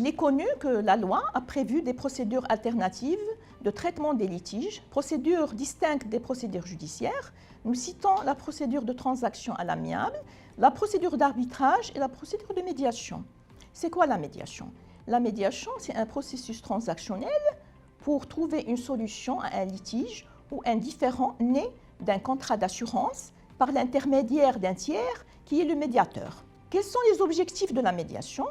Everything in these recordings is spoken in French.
Il est connu que la loi a prévu des procédures alternatives de traitement des litiges, procédures distinctes des procédures judiciaires. Nous citons la procédure de transaction à l'amiable, la procédure d'arbitrage et la procédure de médiation. C'est quoi la médiation? La médiation, c'est un processus transactionnel pour trouver une solution à un litige ou un différend né d'un contrat d'assurance par l'intermédiaire d'un tiers qui est le médiateur. Quels sont les objectifs de la médiation?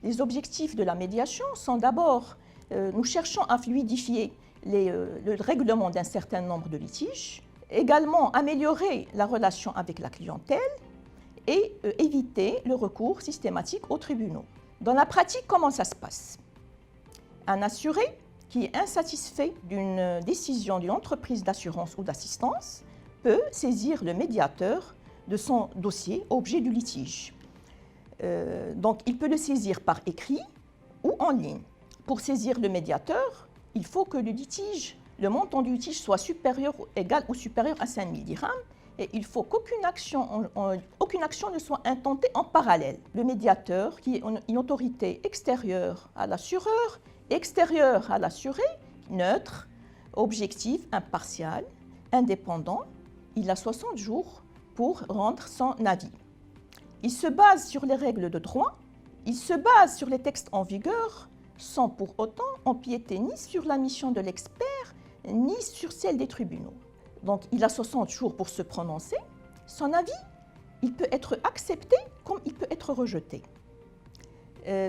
Les objectifs de la médiation sont d'abord, nous cherchons à fluidifier le règlement d'un certain nombre de litiges, également améliorer la relation avec la clientèle et éviter le recours systématique aux tribunaux. Dans la pratique, comment ça se passe? Un assuré qui est insatisfait d'une décision d'une entreprise d'assurance ou d'assistance peut saisir le médiateur de son dossier objet du litige. Donc, il peut le saisir par écrit ou en ligne. Pour saisir le médiateur, il faut que le montant du litige soit égal ou supérieur à 5 000 dirhams et il faut qu'aucune action ne soit intentée en parallèle. Le médiateur, qui est une autorité extérieure à l'assureur, extérieure à l'assuré, neutre, objectif, impartial, indépendant, il a 60 jours pour rendre son avis. Il se base sur les règles de droit, il se base sur les textes en vigueur, sans pour autant empiéter ni sur la mission de l'expert, ni sur celle des tribunaux. Donc, il a 60 jours pour se prononcer. Son avis, il peut être accepté comme il peut être rejeté.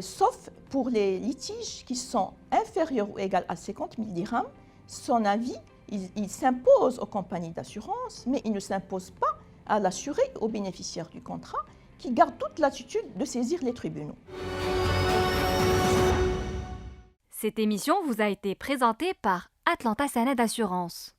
Sauf pour les litiges qui sont inférieurs ou égaux à 50 000 dirhams, son avis, il s'impose aux compagnies d'assurance, mais il ne s'impose pas à l'assuré, aux bénéficiaires du contrat, qui gardent toute l'attitude de saisir les tribunaux. Cette émission vous a été présentée par Atlanta Sanad Assurance.